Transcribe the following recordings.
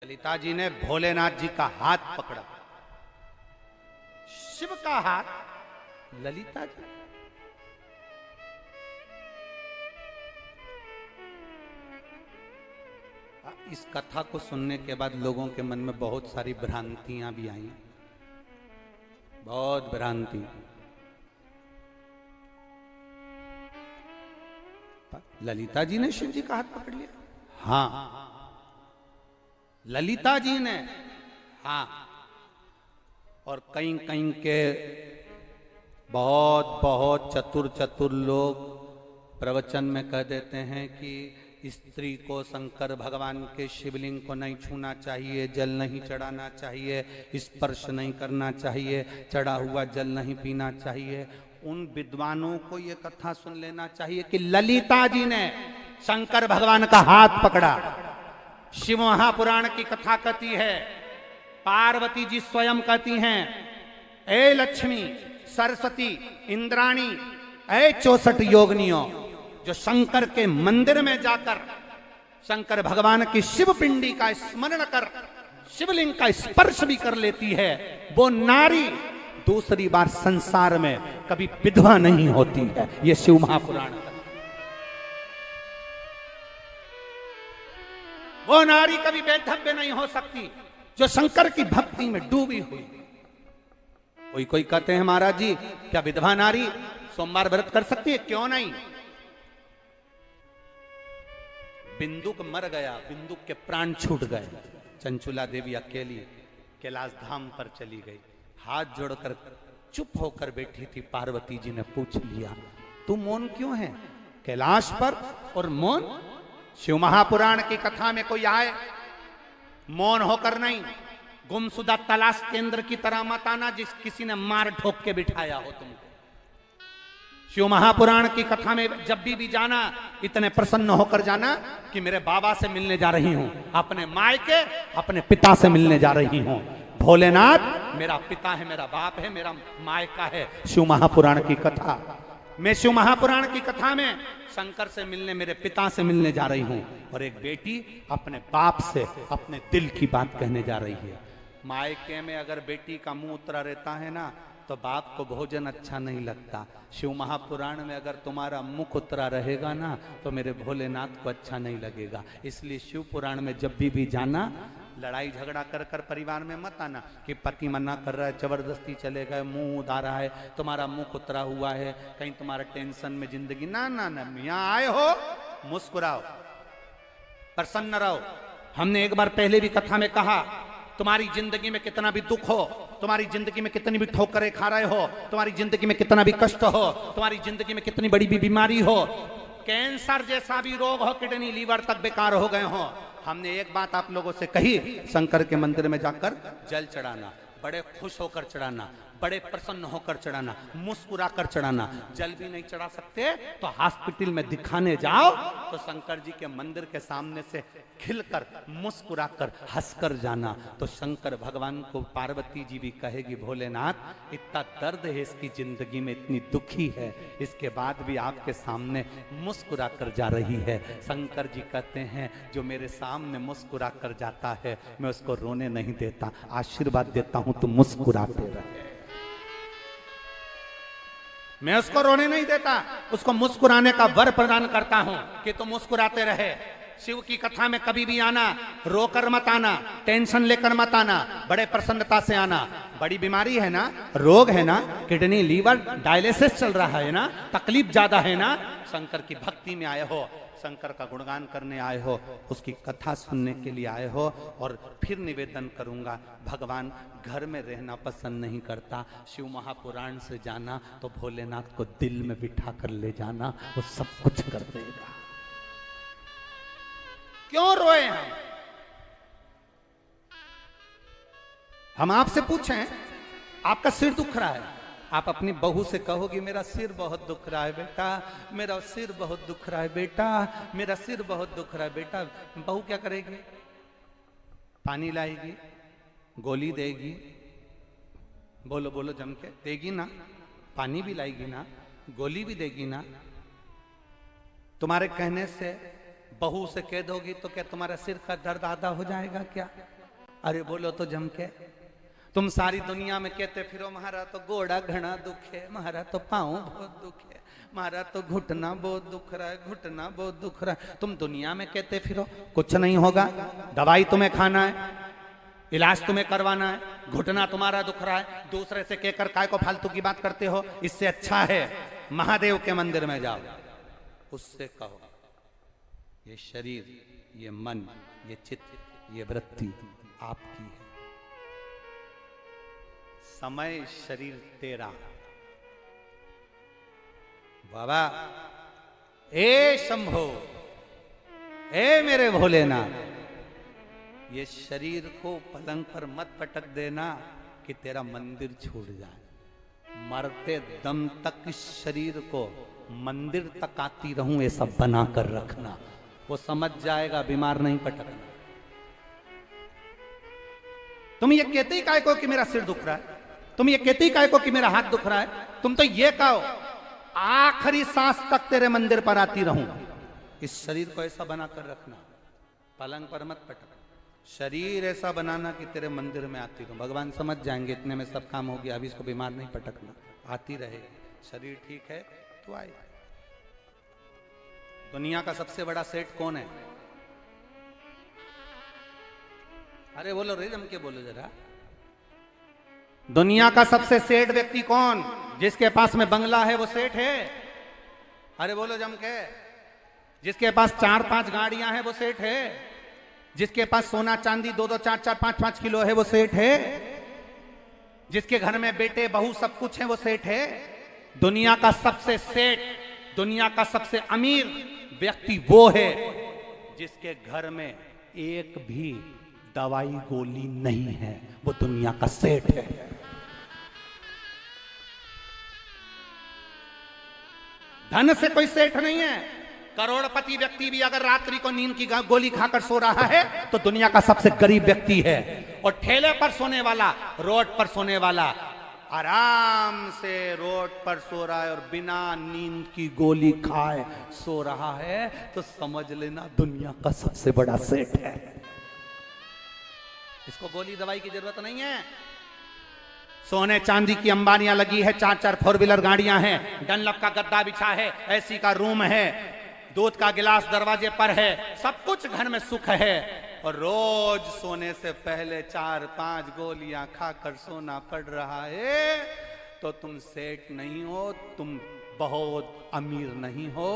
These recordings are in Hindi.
ललिता जी ने भोलेनाथ जी का हाथ पकड़ा। शिव का हाथ ललिता जी। इस कथा को सुनने के बाद लोगों के मन में बहुत सारी भ्रांतियां भी आई, बहुत भ्रांति। ललिता जी ने शिव जी का हाथ पकड़ लिया? हाँ, ललिता जी ने, हाँ। और कहीं कहीं के बहुत बहुत चतुर चतुर लोग प्रवचन में कह देते हैं कि स्त्री को शंकर भगवान के शिवलिंग को नहीं छूना चाहिए, जल नहीं चढ़ाना चाहिए, स्पर्श नहीं करना चाहिए, चढ़ा हुआ जल नहीं पीना चाहिए। उन विद्वानों को ये कथा सुन लेना चाहिए कि ललिता जी ने शंकर भगवान का हाथ पकड़ा। शिव महापुराण की कथा कहती है, पार्वती जी स्वयं कहती हैं, ए लक्ष्मी, सरस्वती, इंद्राणी, ए 64 योगिनियों, जो शंकर के मंदिर में जाकर शंकर भगवान की शिव पिंडी का स्मरण कर शिवलिंग का स्पर्श भी कर लेती है, वो नारी दूसरी बार संसार में कभी विधवा नहीं होती है। ये शिव महापुराण। वो नारी कभी बेधव्य नहीं हो सकती जो शंकर की भक्ति में डूबी हुई। कोई कहते हैं महाराज जी, क्या विधवा नारी सोमवार व्रत कर सकती है? क्यों नहीं? बिंदुक मर गया, बिंदुक के प्राण छूट गए, चंचुला देवी अकेली कैलाश धाम पर चली गई। हाथ जोड़कर चुप होकर बैठी थी। पार्वती जी ने पूछ लिया, तू मौन क्यों है कैलाश पर? और मौन? शिव महापुराण की कथा में कोई आए मौन होकर नहीं। गुमशुदा तलाश केंद्र की तरह मत आना जिस किसी ने मार ठोक के बिठाया हो तुमको। शिव महापुराण की कथा में जब भी जाना, इतने प्रसन्न होकर जाना कि मेरे बाबा से मिलने जा रही हूं, अपने मायके अपने पिता से मिलने जा रही हूं। भोलेनाथ मेरा पिता है, मेरा बाप है, मेरा मायका है। शिव महापुराण की कथा, मैं शिव महापुराण की कथा में शंकर से मिलने, मेरे पिता से मिलने जा रही हूं। और एक बेटी अपने बाप से अपने दिल की बात कहने जा रही है। मायके में अगर बेटी का मुंह उतरा रहता है ना, तो बाप को भोजन अच्छा नहीं लगता। शिव महापुराण में अगर तुम्हारा मुख उतरा रहेगा ना, तो मेरे भोलेनाथ को अच्छा नहीं लगेगा। इसलिए शिव पुराण में जब भी जाना, लड़ाई झगड़ा कर कर परिवार में मत आना कि पति मना कर रहा है, जबरदस्ती चले गए, मुंह उधार रहा है, तुम्हारा मुख उतरा हुआ है, कहीं तुम्हारा टेंशन में जिंदगी। ना ना ना, यहाँ आए हो मुस्कुराओ, प्रसन्न रहो। हमने एक बार पहले भी कथा में कहा, तुम्हारी जिंदगी में कितना भी दुख हो, तुम्हारी जिंदगी में कितनी भी ठोकरें खा रहे हो, तुम्हारी जिंदगी में कितना भी कष्ट हो, तुम्हारी जिंदगी में कितनी बड़ी भी बीमारी हो, कैंसर जैसा भी रोग हो, किडनी लीवर तक बेकार हो गए हो, हमने एक बात आप लोगों से कही, शंकर के मंदिर में जाकर जल चढ़ाना, बड़े खुश होकर चढ़ाना, बड़े प्रसन्न होकर चढ़ाना, मुस्कुरा कर चढ़ाना। जल भी नहीं चढ़ा सकते तो हॉस्पिटल में दिखाने जाओ तो शंकर जी के मंदिर के सामने से खिलकर मुस्कुराकर हंसकर जाना। तो शंकर भगवान को पार्वती जी भी कहेगी, भोलेनाथ इतना दर्द है इसकी जिंदगी में, इतनी दुखी है, इसके बाद भी आपके सामने मुस्कुरा कर जा रही है। शंकर जी कहते हैं, जो मेरे सामने मुस्कुरा कर जाता है मैं उसको रोने नहीं देता, आशीर्वाद देता हूं, तुम मुस्कुराते रहे। मैं उसको रोने नहीं देता, उसको मुस्कुराने का वर प्रदान करता हूं कि तुम मुस्कुराते रहे। शिव की कथा में कभी भी आना, रोकर मत आना, टेंशन लेकर मत आना, बड़े प्रसन्नता से आना। बड़ी बीमारी है ना, रोग है ना, किडनी लीवर डायलिसिस चल रहा है ना, तकलीफ ज्यादा है ना, शंकर की भक्ति में आए हो, शंकर का गुणगान करने आए हो, उसकी कथा सुनने के लिए आए हो। और फिर निवेदन करूंगा, भगवान घर में रहना पसंद नहीं करता, शिव महापुराण से जाना तो भोलेनाथ को दिल में बिठा कर ले जाना, वो सब कुछ कर देगा। क्यों रोए हम आपसे पूछें, आपका सिर दुख रहा है, आप अपनी बहू से कहोगी मेरा सिर बहुत दुख रहा है बेटा, मेरा सिर बहुत दुख रहा है बेटा, मेरा सिर बहुत दुख रहा है बेटा। बहू क्या करेगी? पानी लाएगी, गोली देगी, बोलो बोलो जम के, देगी ना? पानी भी लाएगी ना, गोली भी देगी ना? तुम्हारे कहने से बहू से कह दोगी तो क्या तुम्हारा सिर का दर्द आधा हो जाएगा क्या? अरे बोलो तो जम के। तुम सारी दुनिया में कहते फिरो महारा तो गोड़ा घना दुख है, महारा तो पाँव बहुत दुख है, महारा तो घुटना बहुत दुख रहा है, घुटना बहुत दुख रहा है। तुम दुनिया में कहते फिरो कुछ नहीं होगा, दवाई तुम्हें खाना है, इलाज तुम्हें करवाना है, घुटना तुम्हारा दुख रहा है, दूसरे से कहकर काय को फालतू की बात करते हो। इससे अच्छा है महादेव के मंदिर में जाओ, उससे कहो ये शरीर, ये मन, ये चित्त, ये वृत्ति आपकी है। समय शरीर तेरा। बाबा ए शंभो, ए मेरे भोलेनाथ, ये शरीर को पलंग पर मत पटक देना कि तेरा मंदिर छूट जाए। मरते दम तक इस शरीर को मंदिर तक आती रहूं ऐसा बना कर रखना, वो समझ जाएगा, बीमार नहीं पटकना। तुम ये कहते ही काय को कि मेरा सिर दुख रहा है, तुम ये कहते ही काय को कि मेरा हाथ दुख रहा है, तुम तो ये कहो आखिरी सांस तक तेरे मंदिर पर आती रहूं। इस शरीर को ऐसा बनाकर रखना, पलंग पर मत पटक, शरीर ऐसा बनाना कि तेरे मंदिर में आती रहूं। भगवान समझ जाएंगे इतने में सब काम हो गया, अभी इसको बीमार नहीं पटकना, आती रहे। शरीर ठीक है तो आए। दुनिया का सबसे बड़ा सेठ कौन है? अरे बोलो रे, जम के बोलो जरा। दुनिया का सबसे सेठ व्यक्ति कौन? जिसके पास में बंगला है वो सेठ है। अरे बोलो जम के। जिसके पास 4-5 गाड़ियां हैं वो सेठ है। जिसके पास सोना चांदी 2-2, 4-4, 5-5 किलो है वो सेठ है। जिसके घर में बेटे बहू सब कुछ है वो सेठ है। दुनिया का सबसे सेठ, दुनिया का सबसे अमीर व्यक्ति वो है जिसके घर में एक भी दवाई गोली नहीं है, वो दुनिया का सेठ है। धन से कोई सेठ नहीं है। करोड़पति व्यक्ति भी अगर रात्रि को नींद की गोली खाकर सो रहा है तो दुनिया का सबसे गरीब व्यक्ति है। और ठेले पर सोने वाला, रोड पर सोने वाला, आराम से रोड पर सो रहा है और बिना नींद की गोली खाए सो रहा है, तो समझ लेना दुनिया का सबसे बड़ा सेठ है। इसको गोली दवाई की जरूरत नहीं है। सोने चांदी की अंबानियां लगी है, 4-4 4 व्हीलर गाड़ियां हैं, डनलप का गद्दा बिछा है, एसी का रूम है, दूध का गिलास दरवाजे पर है, सब कुछ घर में सुख है। और रोज सोने से पहले 4-5 गोलियां खाकर सोना पड़ रहा है, तो तुम सेठ नहीं हो, तुम बहुत अमीर नहीं हो,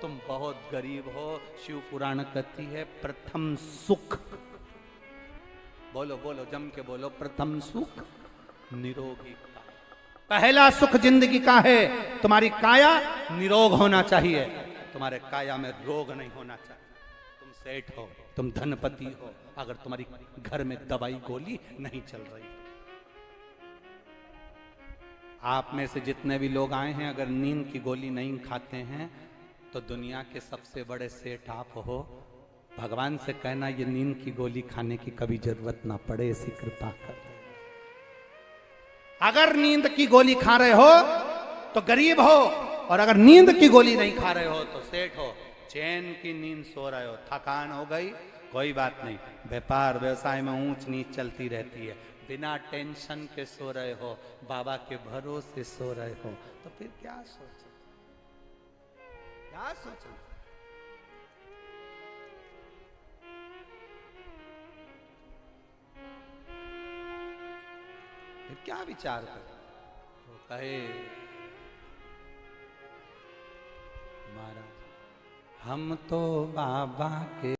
तुम बहुत गरीब हो। शिव पुराण कहती है प्रथम सुख, बोलो बोलो जम के बोलो, प्रथम सुख निरोगी का। पहला सुख जिंदगी का है तुम्हारी काया निरोग होना चाहिए, तुम्हारे काया में रोग नहीं होना चाहिए। तुम सेठ हो, तुम धनपति हो, अगर तुम्हारी घर में दवाई गोली नहीं चल रही। आप में से जितने भी लोग आए हैं, अगर नींद की गोली नहीं खाते हैं तो दुनिया के सबसे बड़े सेठ आप हो। भगवान से कहना ये नींद की गोली खाने की कभी जरूरत ना पड़े, ऐसी कृपा कर। अगर नींद की गोली खा रहे हो तो गरीब हो, और अगर नींद की गोली नहीं खा रहे हो तो सेठ हो। चैन की नींद सो रहे हो, थकान हो गई, कोई बात नहीं, व्यापार व्यवसाय में ऊंच नीच चलती रहती है, बिना टेंशन के सो रहे हो, बाबा के भरोसे सो रहे हो, तो फिर क्या सोचो, क्या सोचो। क्या विचार कर तो कहे महाराज हम तो बाबा के